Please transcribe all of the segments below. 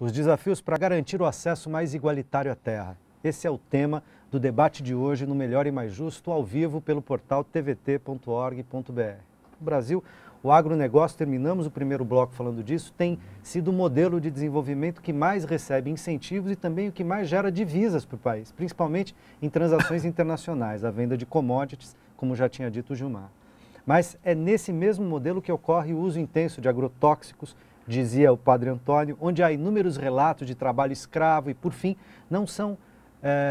Os desafios para garantir o acesso mais igualitário à terra. Esse é o tema do debate de hoje no Melhor e Mais Justo, ao vivo pelo portal tvt.org.br. No Brasil, o agronegócio, terminamos o primeiro bloco falando disso, tem sido o modelo de desenvolvimento que mais recebe incentivos e também o que mais gera divisas para o país, principalmente em transações internacionais, a venda de commodities, como já tinha dito o Gilmar. Mas é nesse mesmo modelo que ocorre o uso intenso de agrotóxicos, dizia o Padre Antônio, onde há inúmeros relatos de trabalho escravo e, por fim, não são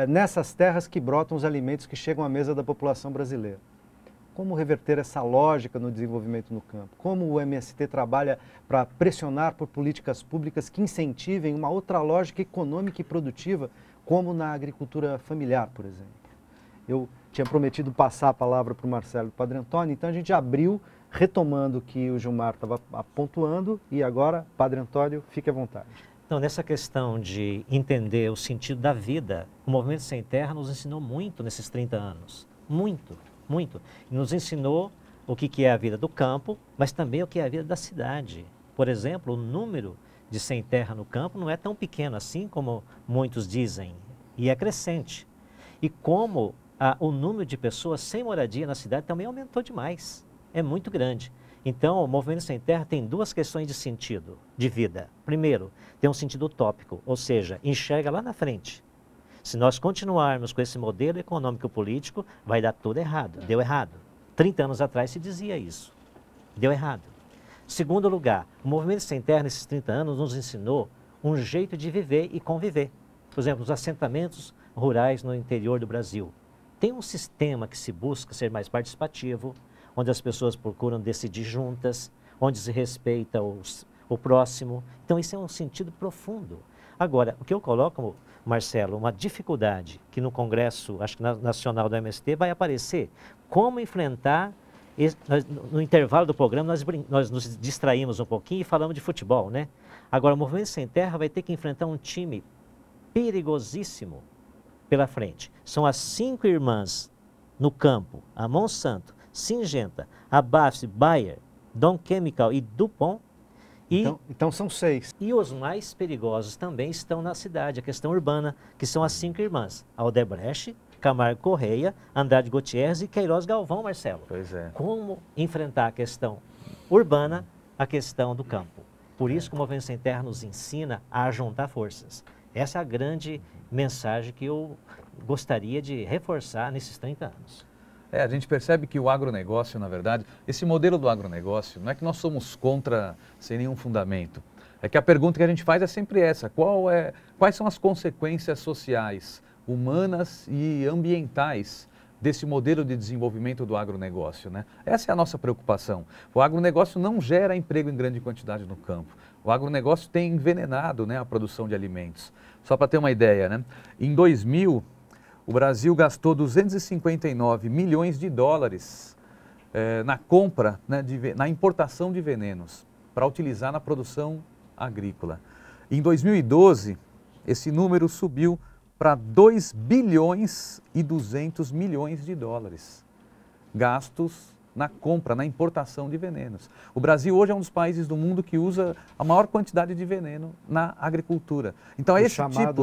nessas terras que brotam os alimentos que chegam à mesa da população brasileira. Como reverter essa lógica no desenvolvimento no campo? Como o MST trabalha para pressionar por políticas públicas que incentivem uma outra lógica econômica e produtiva, como na agricultura familiar, por exemplo? Eu tinha prometido passar a palavra para o Marcelo e para o Padre Antônio, então a gente abriu retomando o que o Gilmar estava pontuando e agora, Padre Antônio, fique à vontade. Então, nessa questão de entender o sentido da vida, o Movimento Sem Terra nos ensinou muito nesses 30 anos. Muito. Muito. Nos ensinou o que é a vida do campo, mas também o que é a vida da cidade. Por exemplo, o número de sem terra no campo não é tão pequeno assim como muitos dizem, e é crescente. E como o número de pessoas sem moradia na cidade também aumentou demais, é muito grande. Então, o Movimento Sem Terra tem duas questões de sentido, de vida. Primeiro, tem um sentido utópico, ou seja, enxerga lá na frente. Se nós continuarmos com esse modelo econômico-político, vai dar tudo errado. Deu errado. 30 anos atrás se dizia isso. Deu errado. Segundo lugar, o Movimento Sem Terra, nesses 30 anos, nos ensinou um jeito de viver e conviver. Por exemplo, os assentamentos rurais no interior do Brasil. Tem um sistema que se busca ser mais participativo, onde as pessoas procuram decidir juntas, onde se respeita o próximo. Então, isso é um sentido profundo. Agora, o que eu coloco, Marcelo, uma dificuldade que no Congresso, acho que nacional do MST, vai aparecer. Como enfrentar, no intervalo do programa, nós nos distraímos um pouquinho e falamos de futebol, né? Agora, o Movimento Sem Terra vai ter que enfrentar um time perigosíssimo pela frente. São as 5 irmãs no campo, a Monsanto, Syngenta, a BASF, Bayer, Dow Chemical e DuPont. Então são 6. E os mais perigosos também estão na cidade, a questão urbana, que são as 5 irmãs. Aldebrecht, Camargo Correia, Andrade Gutierrez e Queiroz Galvão, Marcelo. Pois é. Como enfrentar a questão urbana, a questão do campo. Por isso que o Movimento Sem Terra nos ensina a juntar forças. Essa é a grande mensagem que eu gostaria de reforçar nesses 30 anos. A gente percebe que o agronegócio, na verdade, esse modelo do agronegócio, não é que nós somos contra sem nenhum fundamento. É que a pergunta que a gente faz é sempre essa: quais são as consequências sociais, humanas e ambientais desse modelo de desenvolvimento do agronegócio, né? Essa é a nossa preocupação. O agronegócio não gera emprego em grande quantidade no campo. O agronegócio tem envenenado, né, a produção de alimentos. Só para ter uma ideia, né? Em 2000, o Brasil gastou 259 milhões de dólares na compra, né, na importação de venenos para utilizar na produção agrícola. Em 2012, esse número subiu para 2 bilhões e 200 milhões de dólares gastos na compra, na importação de venenos. O Brasil hoje é um dos países do mundo que usa a maior quantidade de veneno na agricultura. Então, esse tipo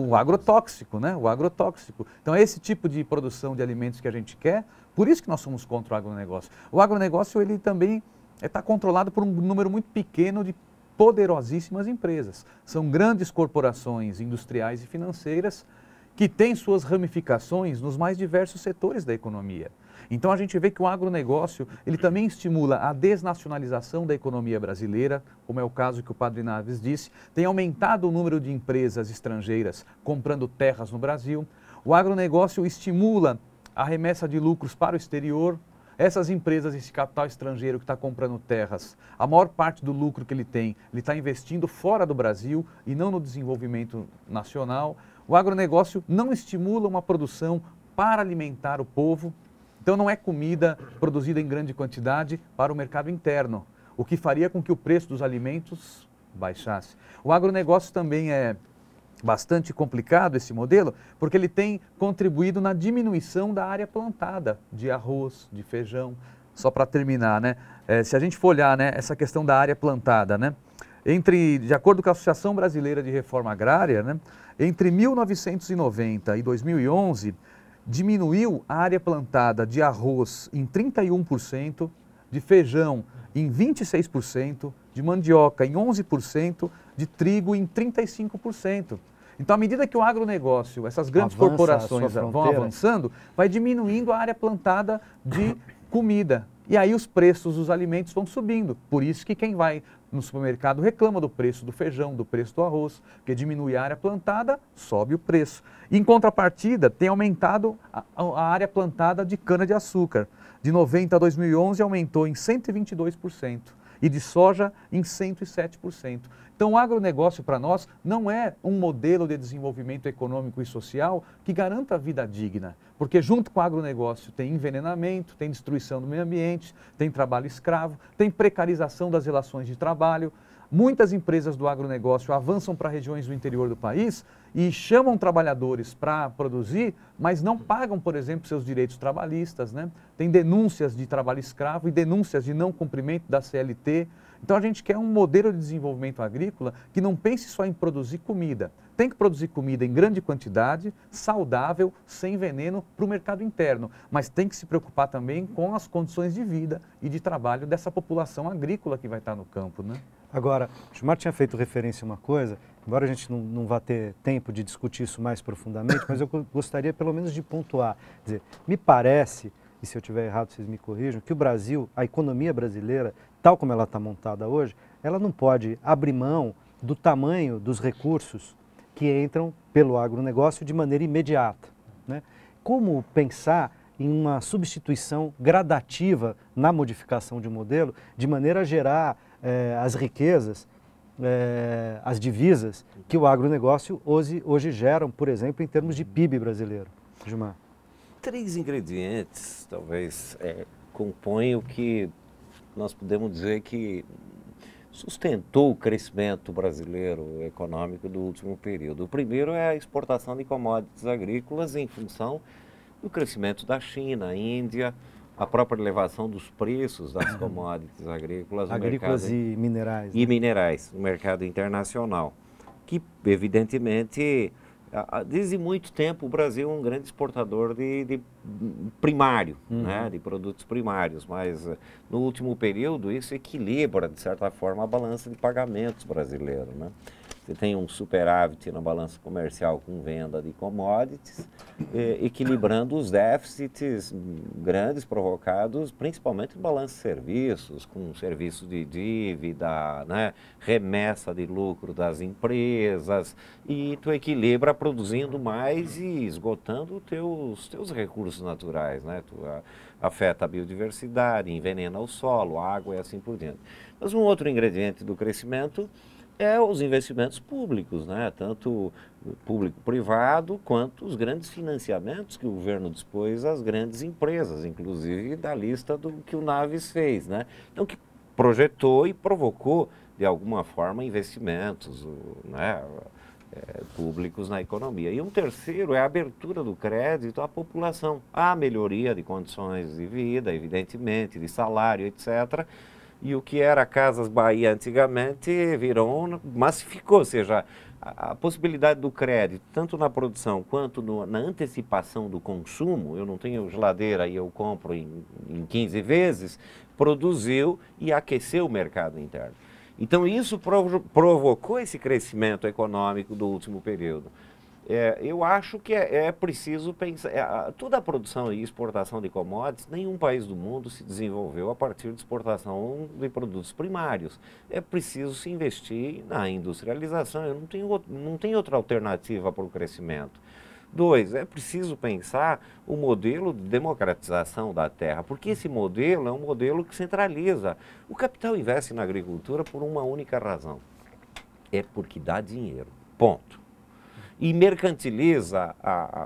o agrotóxico, né? O agrotóxico. Então, é esse tipo de produção de alimentos que a gente quer, por isso que nós somos contra o agronegócio. O agronegócio, ele também está controlado por um número muito pequeno de poderosíssimas empresas. São grandes corporações industriais e financeiras que têm suas ramificações nos mais diversos setores da economia. Então a gente vê que o agronegócio, ele também estimula a desnacionalização da economia brasileira, como é o caso que o Padre Naves disse, tem aumentado o número de empresas estrangeiras comprando terras no Brasil. O agronegócio estimula a remessa de lucros para o exterior. Essas empresas, esse capital estrangeiro que está comprando terras, a maior parte do lucro que ele está investindo fora do Brasil e não no desenvolvimento nacional. O agronegócio não estimula uma produção para alimentar o povo. Então não é comida produzida em grande quantidade para o mercado interno, o que faria com que o preço dos alimentos baixasse. O agronegócio também é bastante complicado, esse modelo, porque ele tem contribuído na diminuição da área plantada de arroz, de feijão. Só para terminar, né? Se a gente for olhar, né, essa questão da área plantada, né? de acordo com a Associação Brasileira de Reforma Agrária, né, entre 1990 e 2011, diminuiu a área plantada de arroz em 31%, de feijão em 26%, de mandioca em 11%, de trigo em 35%. Então, à medida que o agronegócio, essas grandes corporações vão avançando, vai diminuindo a área plantada de comida. E aí os preços dos alimentos vão subindo. Por isso que quem vai no supermercado reclama do preço do feijão, do preço do arroz, porque diminui a área plantada, sobe o preço. Em contrapartida, tem aumentado a área plantada de cana-de-açúcar. De 90 a 2011 aumentou em 122% e de soja em 107%. Então o agronegócio para nós não é um modelo de desenvolvimento econômico e social que garanta a vida digna, porque junto com o agronegócio tem envenenamento, tem destruição do meio ambiente, tem trabalho escravo, tem precarização das relações de trabalho. Muitas empresas do agronegócio avançam para regiões do interior do país e chamam trabalhadores para produzir, mas não pagam, por exemplo, seus direitos trabalhistas, né? Tem denúncias de trabalho escravo e denúncias de não cumprimento da CLT. Então a gente quer um modelo de desenvolvimento agrícola que não pense só em produzir comida. Tem que produzir comida em grande quantidade, saudável, sem veneno para o mercado interno. Mas tem que se preocupar também com as condições de vida e de trabalho dessa população agrícola que vai estar no campo, né? Agora, o Gilmar tinha feito referência a uma coisa, embora a gente não vá ter tempo de discutir isso mais profundamente, mas eu gostaria pelo menos de pontuar. Quer dizer, me parece, e se eu estiver errado vocês me corrijam, que o Brasil, a economia brasileira, tal como ela está montada hoje, ela não pode abrir mão do tamanho dos recursos que entram pelo agronegócio de maneira imediata, né? Como pensar em uma substituição gradativa na modificação de um modelo, de maneira a gerar as riquezas, as divisas que o agronegócio hoje geram, por exemplo, em termos de PIB brasileiro. Gilmar. 3 ingredientes, talvez, compõem o que nós podemos dizer que sustentou o crescimento brasileiro econômico do último período. O primeiro é a exportação de commodities agrícolas em função do crescimento da China, Índia, a própria elevação dos preços das commodities agrícolas no agrícolas mercado, e minerais. E minerais, no mercado internacional, que evidentemente, desde muito tempo o Brasil é um grande exportador de primário, né, de produtos primários, mas no último período isso equilibra, de certa forma, a balança de pagamentos brasileira, né? Você tem um superávit na balança comercial com venda de commodities, equilibrando os déficits grandes provocados principalmente no balanço de serviços, com serviços de dívida, né, remessa de lucro das empresas, e tu equilibra produzindo mais e esgotando os teus recursos naturais, né? Tu afeta a biodiversidade, envenena o solo, a água e assim por diante. Mas um outro ingrediente do crescimento é os investimentos públicos, né? Tanto público-privado quanto os grandes financiamentos que o governo dispôs às grandes empresas, inclusive da lista do que o Naves fez, né? Então, que projetou e provocou, de alguma forma, investimentos, né, públicos na economia. E um terceiro é a abertura do crédito à população, a melhoria de condições de vida, evidentemente, de salário, etc., e o que era Casas Bahia antigamente massificou, ou seja, a possibilidade do crédito, tanto na produção quanto na antecipação do consumo, eu não tenho geladeira e eu compro em 15 vezes, produziu e aqueceu o mercado interno. Então isso provocou esse crescimento econômico do último período. Eu acho que é preciso pensar, toda a produção e exportação de commodities, nenhum país do mundo se desenvolveu a partir de exportação de produtos primários. É preciso se investir na industrialização, não tem outra alternativa para o crescimento. 2, é preciso pensar o modelo de democratização da terra, porque esse modelo é um modelo que centraliza. O capital investe na agricultura por uma única razão, é porque dá dinheiro, ponto. E mercantiliza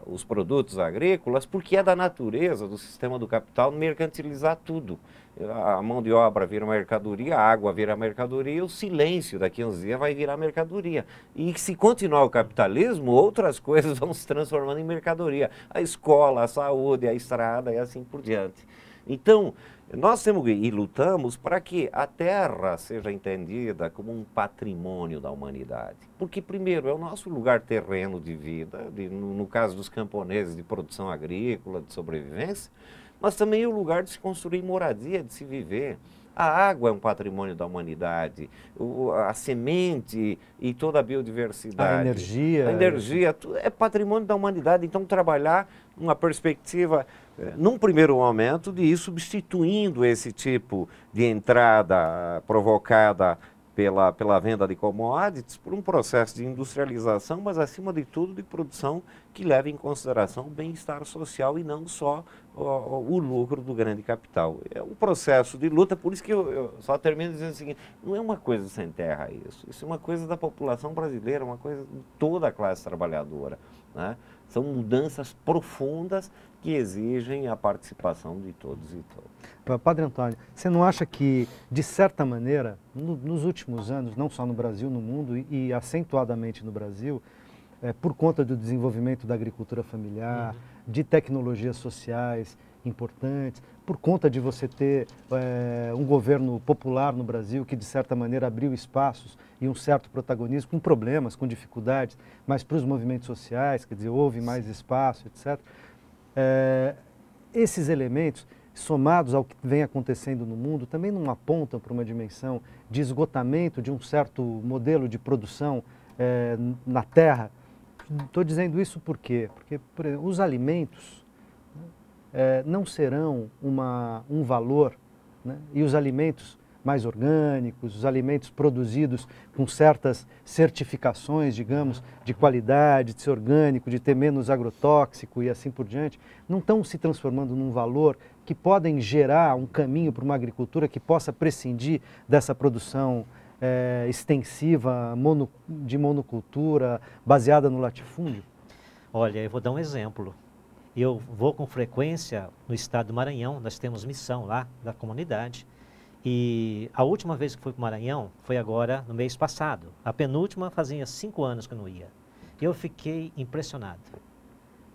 os produtos agrícolas porque é da natureza do sistema do capital mercantilizar tudo. A mão de obra vira mercadoria, a água vira mercadoria, o silêncio daqui a uns dias vai virar mercadoria. E se continuar o capitalismo, outras coisas vão se transformando em mercadoria. A escola, a saúde, a estrada e assim por diante. Então, Nós temos e lutamos para que a terra seja entendida como um patrimônio da humanidade. Porque, primeiro, é o nosso lugar terreno de vida, no caso dos camponeses, de produção agrícola, de sobrevivência, mas também é o lugar de se construir moradia, de se viver. A água é um patrimônio da humanidade, a semente e toda a biodiversidade. A energia. A energia é patrimônio da humanidade. Então, trabalhar uma perspectiva, num primeiro momento, de ir substituindo esse tipo de entrada provocada pela venda de commodities por um processo de industrialização, mas, acima de tudo, de produção que leve em consideração o bem-estar social e não só o lucro do grande capital. É um processo de luta, por isso que eu só termino dizendo o seguinte, não é uma coisa sem terra isso é uma coisa da população brasileira, uma coisa de toda a classe trabalhadora, né? São mudanças profundas que exigem a participação de todos e todas. Padre Antônio, você não acha que, de certa maneira, nos últimos anos, não só no Brasil, no mundo e acentuadamente no Brasil, por conta do desenvolvimento da agricultura familiar, de tecnologias sociais importantes, por conta de você ter um governo popular no Brasil que, de certa maneira, abriu espaços e um certo protagonismo, com problemas, com dificuldades, mas para os movimentos sociais, quer dizer, houve mais espaço, etc. Esses elementos, somados ao que vem acontecendo no mundo, também não apontam para uma dimensão de esgotamento de um certo modelo de produção na terra. Estou dizendo isso por quê? Porque, por exemplo, os alimentos não serão um valor, né? E os alimentos mais orgânicos, os alimentos produzidos com certas certificações, digamos, de qualidade, de ser orgânico, de ter menos agrotóxico e assim por diante, não estão se transformando num valor que podem gerar um caminho para uma agricultura que possa prescindir dessa produção extensiva, de monocultura, baseada no latifúndio? Olha, eu vou dar um exemplo. Eu vou com frequência no estado do Maranhão, nós temos missão lá da comunidade, e a última vez que fui para o Maranhão foi agora no mês passado. A penúltima fazia 5 anos que eu não ia. Eu fiquei impressionado.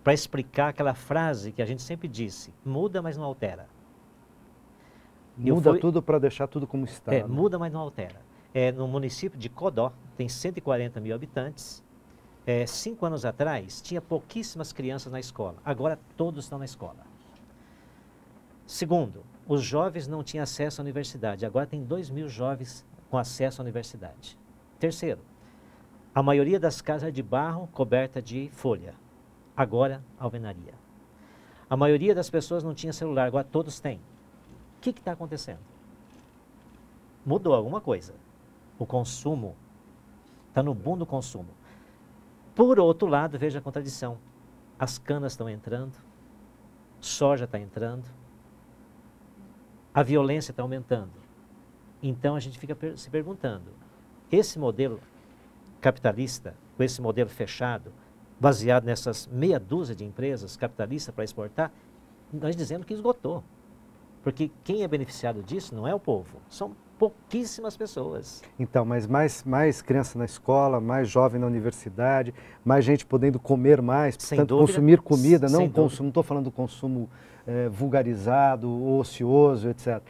Para explicar aquela frase que a gente sempre disse, muda, mas não altera. Muda tudo para deixar tudo como está. Né? Muda, mas não altera. No município de Codó, tem 140 mil habitantes. 5 anos atrás, tinha pouquíssimas crianças na escola. Agora, todos estão na escola. Segundo, os jovens não tinham acesso à universidade. Agora tem 2.000 jovens com acesso à universidade. Terceiro, a maioria das casas é de barro coberta de folha. Agora, alvenaria. A maioria das pessoas não tinha celular. Agora todos têm. O que está acontecendo? Mudou alguma coisa. O consumo está no boom do consumo. Por outro lado, veja a contradição. As canas estão entrando, soja está entrando, a violência está aumentando. Então a gente fica se perguntando, esse modelo capitalista, com esse modelo fechado, baseado nessas meia dúzia de empresas capitalistas para exportar, nós dizemos que esgotou. Porque quem é beneficiado disso não é o povo, são pouquíssimas pessoas. Então, mas mais criança na escola, mais jovem na universidade, mais gente podendo comer mais, portanto, consumir comida, não estou falando do consumo vulgarizado, ocioso, etc.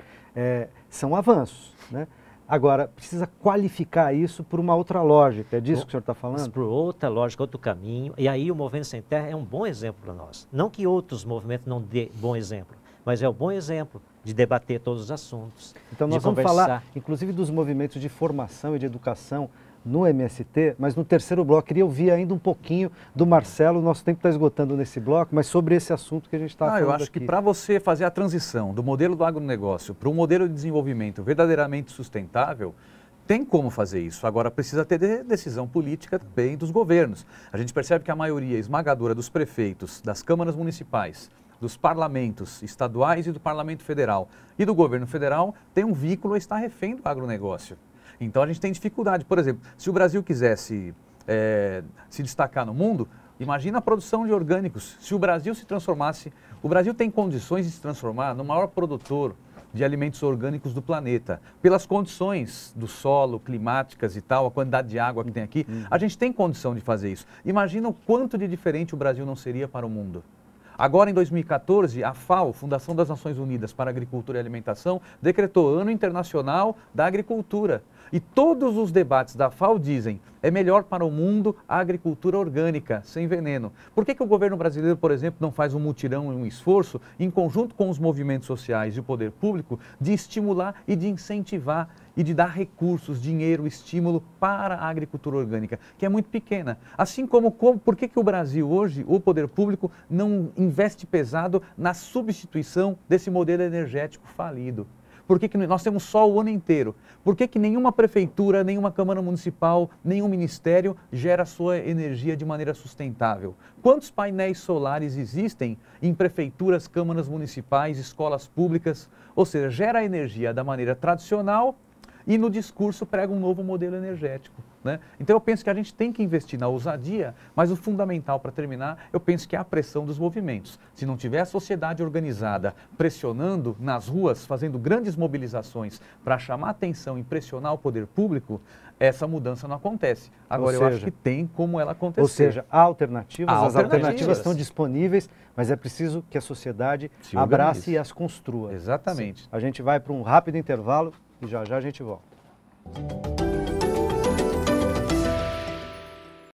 São avanços, né? Agora, precisa qualificar isso por uma outra lógica, é disso que o senhor está falando? Por outra lógica, outro caminho, e aí o Movimento Sem Terra é um bom exemplo para nós. Não que outros movimentos não dêem bom exemplo, mas é um bom exemplo de debater todos os assuntos. Então nós vamos falar, inclusive, dos movimentos de formação e de educação no MST, mas no terceiro bloco queria ouvir ainda um pouquinho do Marcelo, nosso tempo está esgotando nesse bloco, mas sobre esse assunto que a gente está falando aqui. Eu acho que para você fazer a transição do modelo do agronegócio para um modelo de desenvolvimento verdadeiramente sustentável, tem como fazer isso. Agora precisa ter decisão política também dos governos. A gente percebe que a maioria esmagadora dos prefeitos, das câmaras municipais, dos parlamentos estaduais e do parlamento federal e do governo federal tem um vínculo a estar refém do agronegócio. Então a gente tem dificuldade. Por exemplo, se o Brasil quisesse se destacar no mundo, imagina a produção de orgânicos. Se o Brasil se transformasse, o Brasil tem condições de se transformar no maior produtor de alimentos orgânicos do planeta. Pelas condições do solo, climáticas e tal, a quantidade de água que tem aqui, a gente tem condição de fazer isso. Imagina o quanto de diferente o Brasil não seria para o mundo. Agora, em 2014, a FAO, Fundação das Nações Unidas para a Agricultura e Alimentação, decretou Ano Internacional da Agricultura. E todos os debates da FAO dizem, é melhor para o mundo a agricultura orgânica, sem veneno. Por que o governo brasileiro, por exemplo, não faz um mutirão e um esforço, em conjunto com os movimentos sociais e o poder público, de estimular e de incentivar e de dar recursos, dinheiro, estímulo para a agricultura orgânica, que é muito pequena. Assim como por que o Brasil hoje, o poder público, não investe pesado na substituição desse modelo energético falido? Por que nós temos sol o ano inteiro? Por que nenhuma prefeitura, nenhuma Câmara Municipal, nenhum ministério gera sua energia de maneira sustentável? Quantos painéis solares existem em prefeituras, câmaras municipais, escolas públicas? Ou seja, gera energia da maneira tradicional e no discurso prega um novo modelo energético, né? Então eu penso que a gente tem que investir na ousadia, mas o fundamental para terminar, eu penso que é a pressão dos movimentos. Se não tiver a sociedade organizada pressionando nas ruas, fazendo grandes mobilizações para chamar atenção e pressionar o poder público, essa mudança não acontece. Agora, eu acho que tem como ela acontecer. Ou seja, há alternativas, as alternativas estão disponíveis, mas é preciso que a sociedade abrace e as construa. Exatamente. Sim. A gente vai para um rápido intervalo e já já a gente volta.